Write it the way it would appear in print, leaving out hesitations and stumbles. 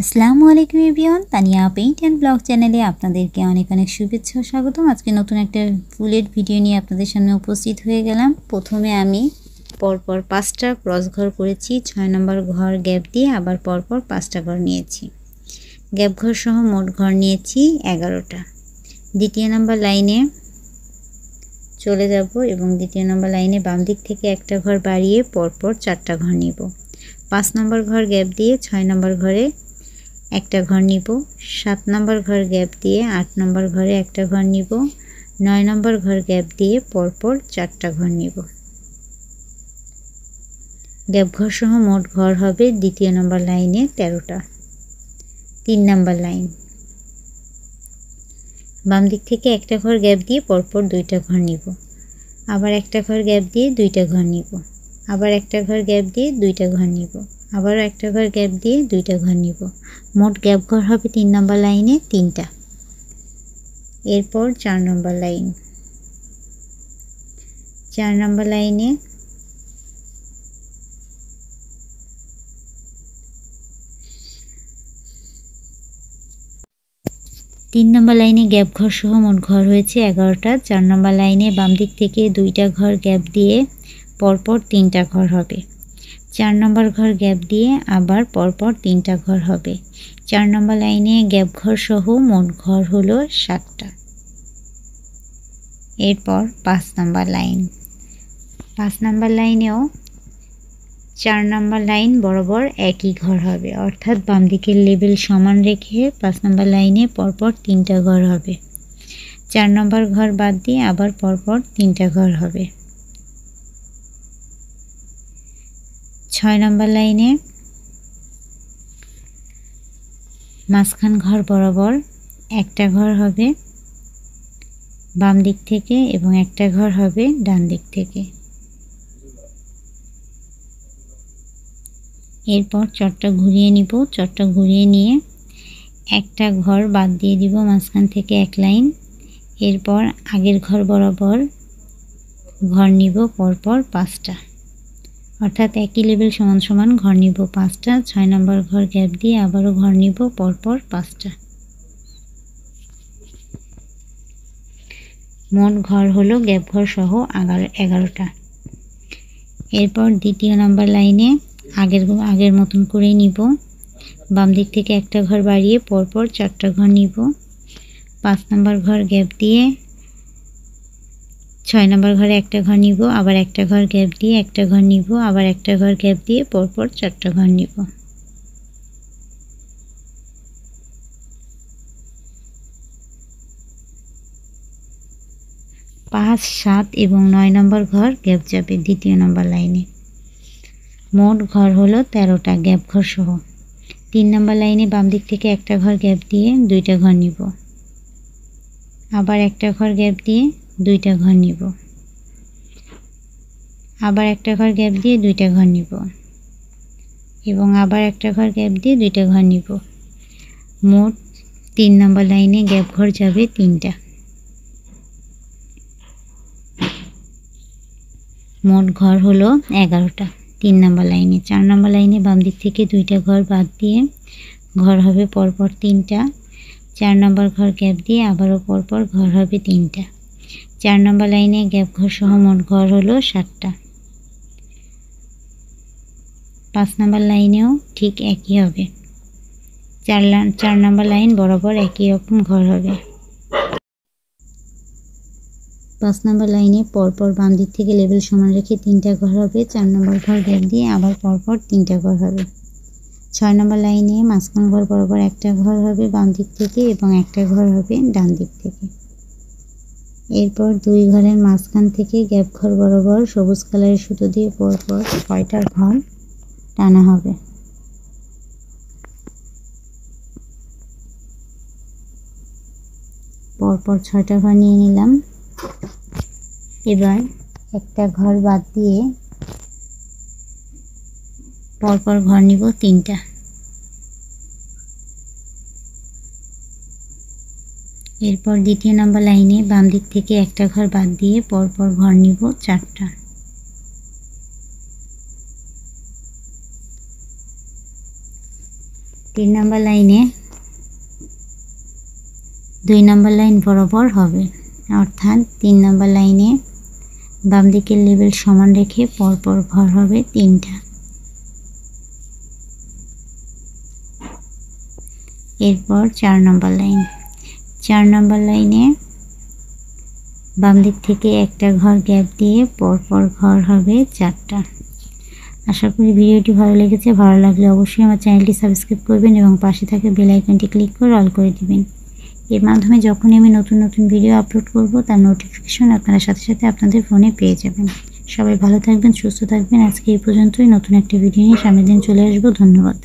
আসসালামু আলাইকুম everyone, Tania paint and blog চ্যানেলে আপনাদেরকে অনেক অনেক শুভেচ্ছা ও স্বাগতম। আজকে নতুন একটা ফুলের ভিডিও নিয়ে আপনাদের সামনে উপস্থিত হয়ে গেলাম। প্রথমে আমি পরপর 5টা ক্রস ঘর করেছি, 6 নম্বর ঘর গ্যাপ দিয়ে আবার পরপর 5টা ঘর নিয়েছি। গ্যাপ ঘর সহ মোট ঘর নিয়েছি 11টা। দ্বিতীয় নম্বর লাইনে চলে যাব এবং দ্বিতীয় নম্বর লাইনে বাম দিক থেকে একটা ঘর বাড়িয়ে পরপর 4টা ঘর নিব। 5 নম্বর ঘর গ্যাপ দিয়ে 6 নম্বর ঘরে একটা ঘর নিব। 7 নম্বর ঘর গ্যাপ দিয়ে 8 নম্বর ঘরে একটা ঘর নিব। 9 নম্বর ঘর গ্যাপ দিয়ে পরপর 4টা ঘর নিব। গ্যাপ ঘর সহ মোট ঘর হবে দ্বিতীয় নম্বর লাইনে 13টা। 3 নম্বর লাইন বাম দিক থেকে একটা ঘর গ্যাপ দিয়ে পরপর 2টা ঘর নিব। আবার একটা ঘর গ্যাপ দিয়ে 2টা ঘর নিব। আবার একটা ঘর গ্যাপ দিয়ে 2টা ঘর নিব। আবারও একটা ঘর গ্যাপ দিয়ে 2টা ঘর নিব। মোট গ্যাপ ঘর হবে 3 নম্বর লাইনে 3টা। এরপর 4 নম্বর লাইন। 4 নম্বর লাইনে তিন নম্বর লাইনে গ্যাপ ঘর সহ মোট ঘর হয়েছে 11টা। 4 নম্বর লাইনে বাম দিক থেকে 2টা ঘর গ্যাপ দিয়ে পরপর 3টা ঘর হবে। 4 নম্বর ঘর গ্যাপ দিয়ে আবার পরপর 3টা ঘর হবে। 4 নম্বর লাইনে গ্যাপ ঘর সহ মোট ঘর হলো 7টা। এরপর 5 নম্বর লাইন। 5 নম্বর লাইনেও 4 নম্বর লাইন বরাবর একই ঘর হবে, অর্থাৎ বাম দিকের লেবেল সমান রেখে 5 নম্বর লাইনে পরপর 3টা ঘর হবে। 4 নম্বর ঘর বাদ দিয়ে আবার পরপর 3টা ঘর হবে। 6 নম্বর লাইনে মাঝখান ঘর বরাবর একটা ঘর হবে বাম দিক থেকে এবং একটা ঘর হবে ডান দিক থেকে। এরপর চটটা ঘুরিয়ে নিব। চটটা ঘুরিয়ে নিয়ে একটা ঘর বাদ দিয়ে দিব মাঝখান থেকে এক লাইন। এরপর আগের ঘর বরাবর ঘর নিব পরপর 5টা, অর্থাৎ একই লেভেল সমান সমান ঘর নিব 5টা। 6 নম্বর ঘর গ্যাপ দিয়ে আবারও ঘর নিব পরপর 5টা। মোট ঘর হলো গ্যাপ ঘর সহ 11টা। এরপর দ্বিতীয় নম্বর লাইনে আগের মতন করে নিব। বাম দিক থেকে একটা ঘর বাড়িয়ে পরপর 4টা ঘর নিব। 5 নম্বর ঘর গ্যাপ দিয়ে 6 নম্বর ঘরে একটা ঘর নিব, আবার একটা ঘর গ্যাপ দিয়ে একটা ঘর নিব, আবার একটা ঘর গ্যাপ দিয়ে পরপর 4টা ঘর নিব। 5, 7 এবং 9 নম্বর ঘর গ্যাপ যাবে দ্বিতীয় নম্বর লাইনে। মোট ঘর হলো 13টা গ্যাপ ঘর সহ। 3 নম্বর লাইনে বাম দিক থেকে একটা ঘর গ্যাপ দিয়ে 2টা ঘর নিব। আবার একটা ঘর গ্যাপ দিয়ে 2টা ঘর নিব। আবার একটা ঘর গ্যাপ দিয়ে 2টা ঘর নিব এবং আবার একটা ঘর গ্যাপ দিয়ে 2টা ঘর নিব। মোট 3 নম্বর লাইনে গ্যাপ ঘর যাবে 3টা। মোট ঘর হলো 11টা 3 নম্বর লাইনে। 4 নম্বর লাইনে বাম দিক থেকে 2টা ঘর বাদ দিয়ে ঘর হবে পরপর 3টা। 4 নম্বর ঘর গ্যাপ দিয়ে আবারও পরপর ঘর হবে 3টা। 4 নম্বর লাইনে গ্যাপ ঘর সহ মোট ঘর হলো 7টা। 5 নম্বর লাইনেও ঠিক একই হবে। 4 নম্বর লাইন বরাবর একই রকম ঘর হবে। 5 নম্বর লাইনে পরপর বাম দিক থেকে লেবেল সমান রেখে 3টা ঘর হবে। 4 নম্বর ঘর গ্যাপ দিয়ে আবার পরপর 3টা ঘর হবে। 6 নম্বর লাইনে মাঝখান ঘর বরাবর একটা ঘর হবে বাম দিক থেকে এবং একটা ঘর হবে ডান দিক থেকে। এরপর 2 ঘরের মাঝখান থেকে গ্যাপ ঘর বরাবর সবুজ কালারের সুতো দিয়ে পরপর 6টা ঘর টানা হবে। পরপর 6টা ঘর নিয়ে নিলাম। এবার একটা ঘর বাদ দিয়ে পরপর ঘর নিব 3টা। এরপর দ্বিতীয় নম্বর লাইনে বাম দিক থেকে একটা ঘর বাদ দিয়ে পরপর ঘর নিব 4টা। 3 নাম্বার লাইনে 2 নাম্বার লাইন বরাবর হবে, অর্থাৎ 3 নাম্বার লাইনে বাম দিকের লেবেল সমান রেখে পরপর ঘর হবে 3টা। এরপর 4 নাম্বার লাইন, 4 নাম্বার লাইনে বাম দিক থেকে একটা ঘর গ্যাপ দিয়ে পরপর ঘর হবে 4টা। আশা করি ভিডিওটি ভালো লেগেছে। ভালো লাগলে অবশ্যই আমার চ্যানেলটি সাবস্ক্রাইব করবেন এবং পাশে থাকা বেল আইকনটি ক্লিক করে অল করে দিবেন। এর মাধ্যমে যখনই আমি নতুন নতুন ভিডিও আপলোড করব তার নোটিফিকেশন আপনারা সাথে সাথে আপনাদের ফোনে পেয়ে যাবেন। সবাই ভালো থাকবেন, সুস্থ থাকবেন। আজকে এই পর্যন্তই। নতুন একটা ভিডিও নিয়ে সামনের দিন চলে আসবো। ধন্যবাদ।